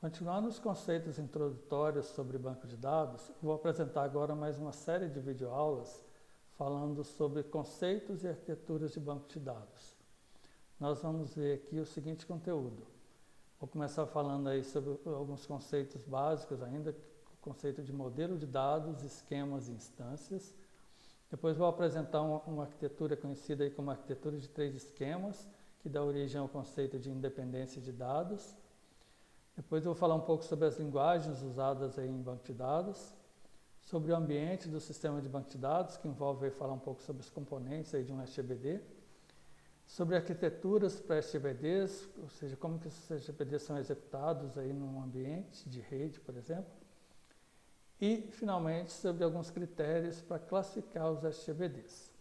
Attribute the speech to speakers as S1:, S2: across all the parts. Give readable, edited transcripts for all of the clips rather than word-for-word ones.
S1: Continuando os conceitos introdutórios sobre banco de dados, vou apresentar agora mais uma série de videoaulas falando sobre conceitos e arquiteturas de banco de dados. Nós vamos ver aqui o seguinte conteúdo. Vou começar falando aí sobre alguns conceitos básicos ainda, o conceito de modelo de dados, esquemas e instâncias. Depois vou apresentar uma arquitetura conhecida aí como arquitetura de três esquemas, que dá origem ao conceito de independência de dados. Depois eu vou falar um pouco sobre as linguagens usadas aí em banco de dados, sobre o ambiente do sistema de banco de dados, que envolve aí falar um pouco sobre os componentes aí de um SGBD, sobre arquiteturas para SGBDs, ou seja, como que esses SGBDs são executados aí num ambiente de rede, por exemplo, e, finalmente, sobre alguns critérios para classificar os SGBDs.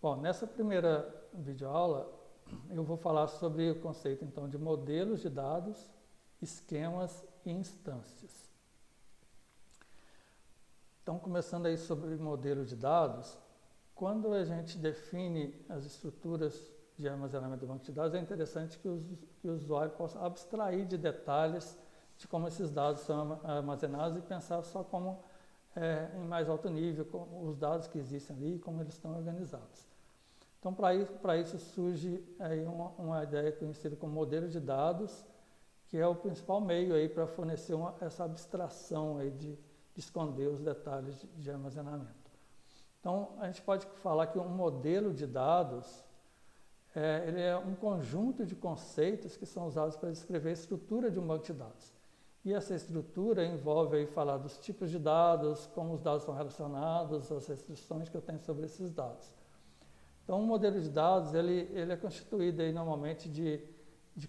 S1: Bom, nessa primeira videoaula, eu vou falar sobre o conceito, então, de modelos de dados, esquemas e instâncias. Então, começando aí sobre modelo de dados, quando a gente define as estruturas de armazenamento do banco de dados, é interessante que o usuário possa abstrair de detalhes de como esses dados são armazenados e pensar só como em mais alto nível, os dados que existem ali e como eles estão organizados. Então, para isso surge aí uma ideia conhecida como modelo de dados, que é o principal meio aí para fornecer essa abstração aí de esconder os detalhes de armazenamento. Então, a gente pode falar que um modelo de dados ele é um conjunto de conceitos que são usados para descrever a estrutura de um banco de dados. E essa estrutura envolve aí falar dos tipos de dados, como os dados são relacionados, as restrições que eu tenho sobre esses dados. Então, um modelo de dados ele é constituído aí normalmente de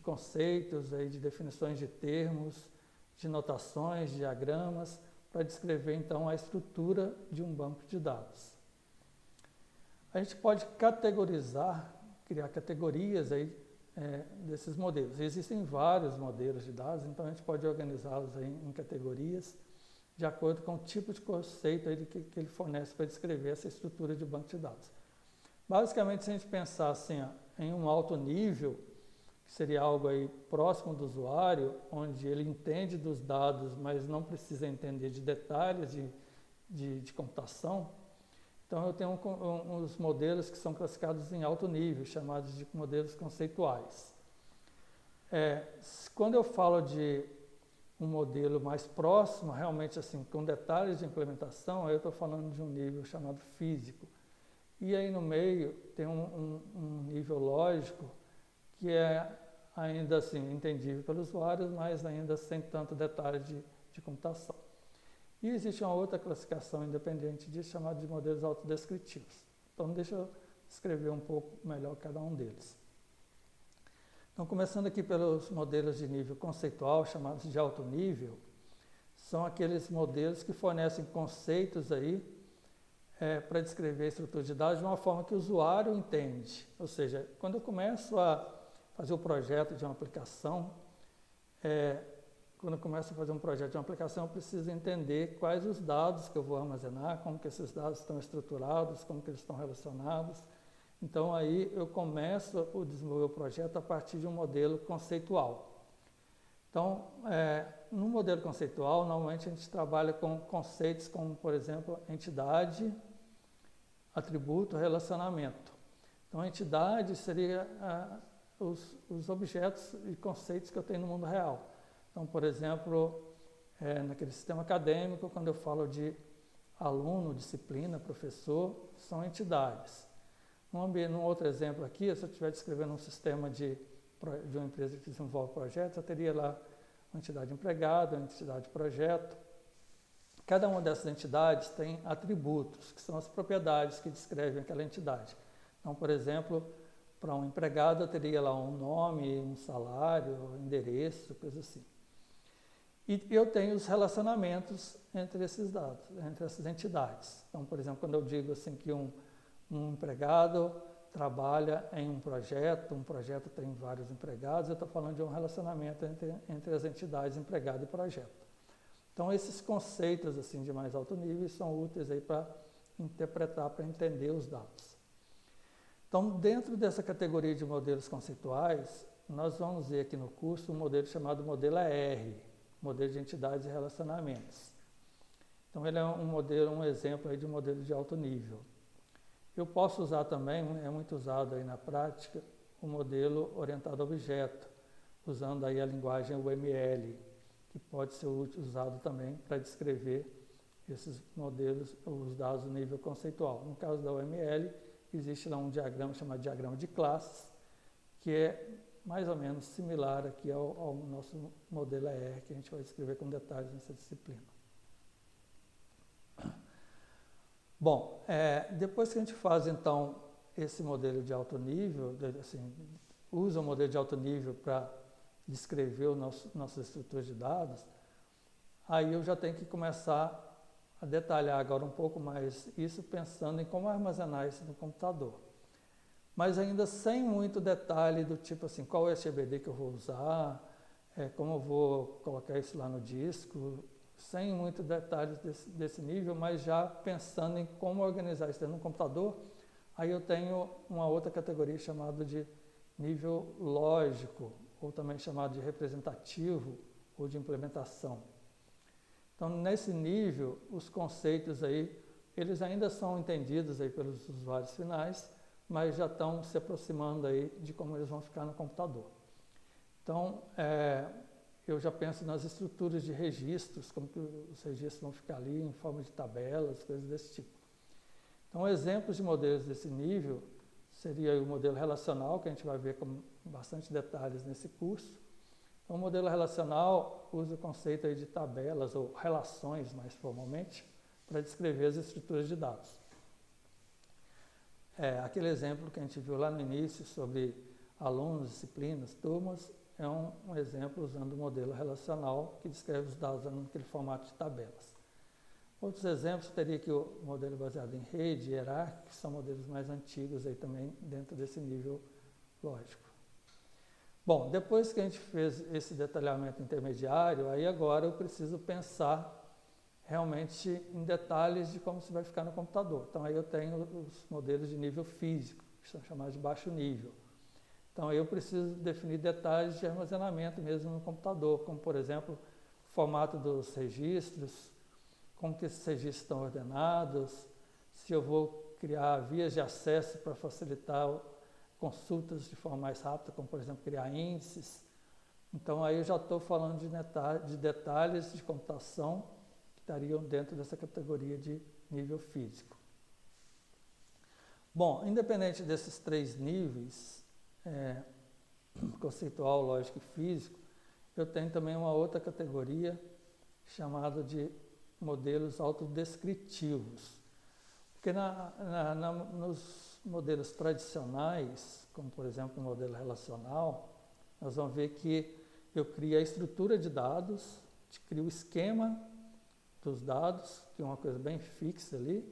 S1: conceitos, aí, de definições de termos, de notações, diagramas, para descrever, então, a estrutura de um banco de dados. A gente pode categorizar, criar categorias aí, desses modelos. Existem vários modelos de dados, então a gente pode organizá-los aí em categorias, de acordo com o tipo de conceito aí que ele fornece para descrever essa estrutura de banco de dados. Basicamente, se a gente pensar assim, em um alto nível, que seria algo aí próximo do usuário, onde ele entende dos dados, mas não precisa entender de detalhes de computação. Então, eu tenho uns modelos que são classificados em alto nível, chamados de modelos conceituais. Quando eu falo de um modelo mais próximo, realmente assim, com detalhes de implementação, aí eu estou falando de um nível chamado físico. E aí no meio tem um nível lógico, que é ainda assim entendível pelos usuários, mas ainda sem tanto detalhe de computação. E existe uma outra classificação independente disso, chamada de modelos autodescritivos. Então, deixa eu descrever um pouco melhor cada um deles. Então, começando aqui pelos modelos de nível conceitual, chamados de alto nível, são aqueles modelos que fornecem conceitos aí para descrever a estrutura de dados de uma forma que o usuário entende. Ou seja, quando eu começo a fazer o projeto de uma aplicação, quando eu começo a fazer um projeto de uma aplicação, eu preciso entender quais os dados que eu vou armazenar, como que esses dados estão estruturados, como que eles estão relacionados. Então, aí eu começo a desenvolver o projeto a partir de um modelo conceitual. Então, no modelo conceitual, normalmente a gente trabalha com conceitos como, por exemplo, entidade, atributo, relacionamento. Então, a entidade seria os objetos e conceitos que eu tenho no mundo real. Então, por exemplo, naquele sistema acadêmico, quando eu falo de aluno, disciplina, professor, são entidades. Num outro exemplo aqui, se eu estiver descrevendo um sistema de uma empresa que desenvolve projetos, eu teria lá uma entidade empregado, uma entidade projeto. Cada uma dessas entidades tem atributos, que são as propriedades que descrevem aquela entidade. Então, por exemplo, para um empregado eu teria lá um nome, um salário, um endereço, coisa assim. E eu tenho os relacionamentos entre esses dados, entre essas entidades. Então, por exemplo, quando eu digo assim que um empregado trabalha em um projeto tem vários empregados, eu estou falando de um relacionamento entre as entidades empregado e projeto. Então, esses conceitos assim, de mais alto nível são úteis aí para interpretar, para entender os dados. Então, dentro dessa categoria de modelos conceituais, nós vamos ver aqui no curso um modelo chamado modelo ER. modelo de entidades e relacionamentos. Então, ele é um exemplo aí de um modelo de alto nível. Eu posso usar também, é muito usado aí na prática, o modelo orientado a objeto, usando aí a linguagem UML, que pode ser usado também para descrever esses modelos, os dados do nível conceitual. No caso da UML, existe lá um diagrama chamado diagrama de classes, que é mais ou menos similar aqui ao nosso modelo ER, que a gente vai descrever com detalhes nessa disciplina. Bom, depois que a gente faz, então, esse modelo de alto nível, assim, usa o modelo de alto nível para descrever nossas estruturas de dados, aí eu já tenho que começar a detalhar agora um pouco mais isso, pensando em como armazenar isso no computador. Mas ainda sem muito detalhe do tipo assim, qual é o SGBD que eu vou usar, como eu vou colocar isso lá no disco, sem muito detalhes desse nível, mas já pensando em como organizar isso dentro do computador, aí eu tenho uma outra categoria chamada de nível lógico, ou também chamado de representativo ou de implementação. Então, nesse nível, os conceitos aí, eles ainda são entendidos aí pelos usuários finais, mas já estão se aproximando aí de como eles vão ficar no computador. Então, eu já penso nas estruturas de registros, como que os registros vão ficar ali em forma de tabelas, coisas desse tipo. Então, exemplos de modelos desse nível seria o modelo relacional, que a gente vai ver com bastante detalhes nesse curso. Então, o modelo relacional usa o conceito aí de tabelas ou relações, mais formalmente, para descrever as estruturas de dados. Aquele exemplo que a gente viu lá no início sobre alunos, disciplinas, turmas, é um exemplo usando o modelo relacional que descreve os dados naquele formato de tabelas. Outros exemplos teria aqui o modelo baseado em rede, hierárquico, que são modelos mais antigos aí também dentro desse nível lógico. Bom, depois que a gente fez esse detalhamento intermediário, aí agora eu preciso pensar realmente em detalhes de como se vai ficar no computador. Então aí eu tenho os modelos de nível físico, que são chamados de baixo nível. Então aí eu preciso definir detalhes de armazenamento mesmo no computador, como por exemplo, o formato dos registros, como que esses registros estão ordenados, se eu vou criar vias de acesso para facilitar consultas de forma mais rápida, como por exemplo criar índices. Então aí eu já estou falando de detalhes de computação que estariam dentro dessa categoria de nível físico. Bom, independente desses três níveis, conceitual, lógico e físico, eu tenho também uma outra categoria chamada de modelos autodescritivos. Porque nos modelos tradicionais, como por exemplo o modelo relacional, nós vamos ver que eu crio a estrutura de dados, crio o esquema dos dados, que é uma coisa bem fixa ali,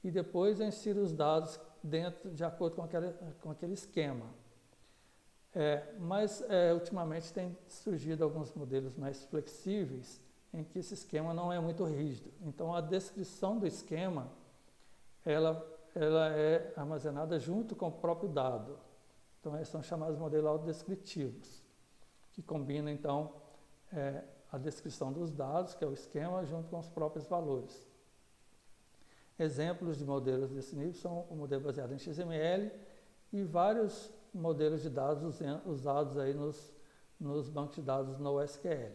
S1: e depois eu insiro os dados dentro, de acordo com aquele esquema. Mas ultimamente tem surgido alguns modelos mais flexíveis, em que esse esquema não é muito rígido. Então a descrição do esquema, ela é armazenada junto com o próprio dado. Então esses são chamados modelos autodescritivos, que combinam então a descrição dos dados, que é o esquema, junto com os próprios valores. Exemplos de modelos desse nível são o modelo baseado em XML e vários modelos de dados usados aí nos bancos de dados NoSQL.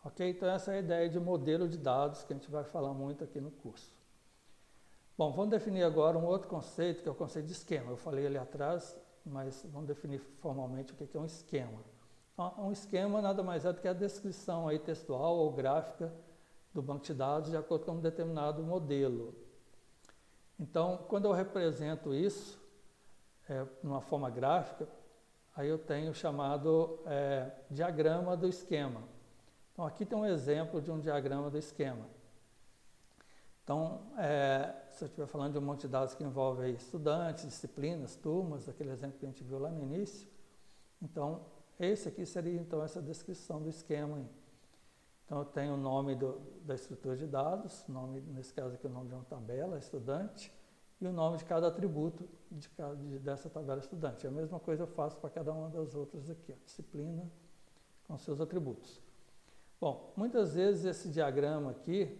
S1: Ok? Então essa é a ideia de modelo de dados que a gente vai falar muito aqui no curso. Bom, vamos definir agora um outro conceito, que é o conceito de esquema. Eu falei ali atrás, mas vamos definir formalmente o que é um esquema. Um esquema nada mais é do que a descrição aí textual ou gráfica do banco de dados de acordo com um determinado modelo. Então, quando eu represento isso numa forma gráfica, aí eu tenho o chamado diagrama do esquema. Então, aqui tem um exemplo de um diagrama do esquema. Então, se eu estiver falando de um monte de dados que envolve aí estudantes, disciplinas, turmas, aquele exemplo que a gente viu lá no início, então, esse aqui seria então essa descrição do esquema aí. Então, eu tenho o nome da estrutura de dados, nesse caso aqui o nome de uma tabela, estudante, e o nome de cada atributo dessa tabela estudante. A mesma coisa eu faço para cada uma das outras aqui, disciplina com seus atributos. Bom, muitas vezes esse diagrama aqui,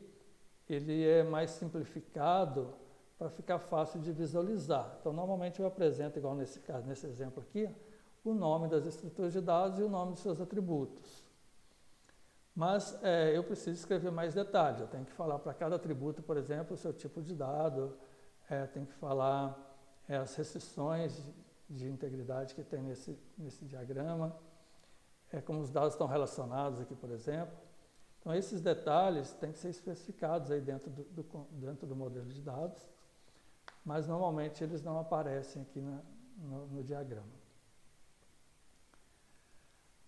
S1: ele é mais simplificado para ficar fácil de visualizar. Então, normalmente eu apresento, igual nesse caso, nesse exemplo aqui, o nome das estruturas de dados e o nome dos seus atributos. Mas eu preciso escrever mais detalhes. Eu tenho que falar para cada atributo, por exemplo, o seu tipo de dado, tenho que falar as restrições de integridade que tem nesse diagrama, como os dados estão relacionados aqui, por exemplo. Então, esses detalhes têm que ser especificados aí dentro do modelo de dados, mas normalmente eles não aparecem aqui no diagrama.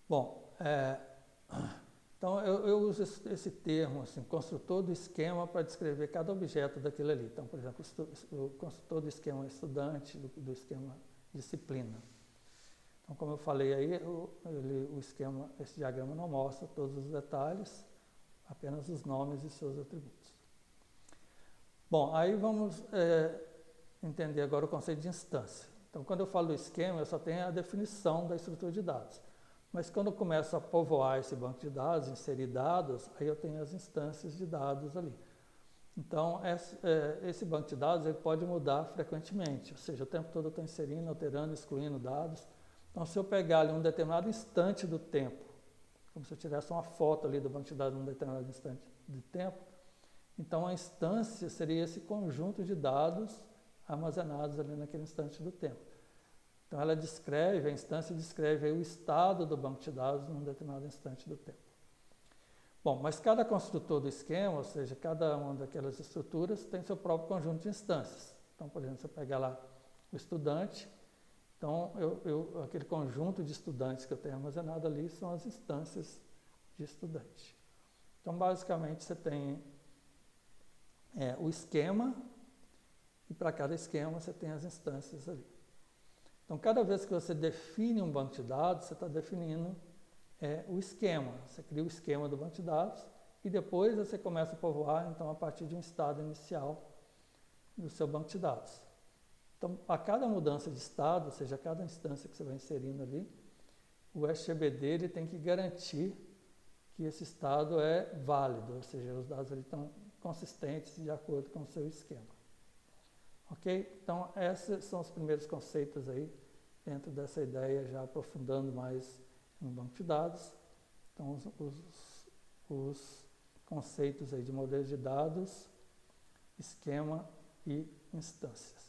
S1: Bom, então eu uso esse termo, assim, construtor do esquema, para descrever cada objeto daquilo ali. Então, por exemplo, o construtor do esquema estudante, do esquema disciplina. Então, como eu falei aí, esse diagrama não mostra todos os detalhes, apenas os nomes e seus atributos. Bom, aí vamos entender agora o conceito de instância. Então, quando eu falo do esquema, eu só tenho a definição da estrutura de dados. Mas quando eu começo a povoar esse banco de dados, inserir dados, aí eu tenho as instâncias de dados ali. Então, esse banco de dados ele pode mudar frequentemente, ou seja, o tempo todo eu estou inserindo, alterando, excluindo dados. Então, se eu pegar ali um determinado instante do tempo, como se eu tivesse uma foto ali do banco de dados num determinado instante de tempo, então a instância seria esse conjunto de dados armazenados ali naquele instante do tempo. Então, a instância descreve aí o estado do banco de dados num determinado instante do tempo. Bom, mas cada construtor do esquema, ou seja, cada uma daquelas estruturas, tem seu próprio conjunto de instâncias. Então, por exemplo, se eu pegar lá o estudante, então aquele conjunto de estudantes que eu tenho armazenado ali são as instâncias de estudante. Então, basicamente, você tem o esquema, e para cada esquema você tem as instâncias ali. Então, cada vez que você define um banco de dados, você está definindo o esquema. Você cria o esquema do banco de dados e depois você começa a povoar, então, a partir de um estado inicial do seu banco de dados. Então, a cada mudança de estado, ou seja, a cada instância que você vai inserindo ali, o SGBD ele tem que garantir que esse estado é válido, ou seja, os dados ali estão consistentes de acordo com o seu esquema. Ok? Então, esses são os primeiros conceitos aí, dentro dessa ideia, já aprofundando mais no banco de dados. Então, os conceitos aí de modelos de dados, esquema e instâncias.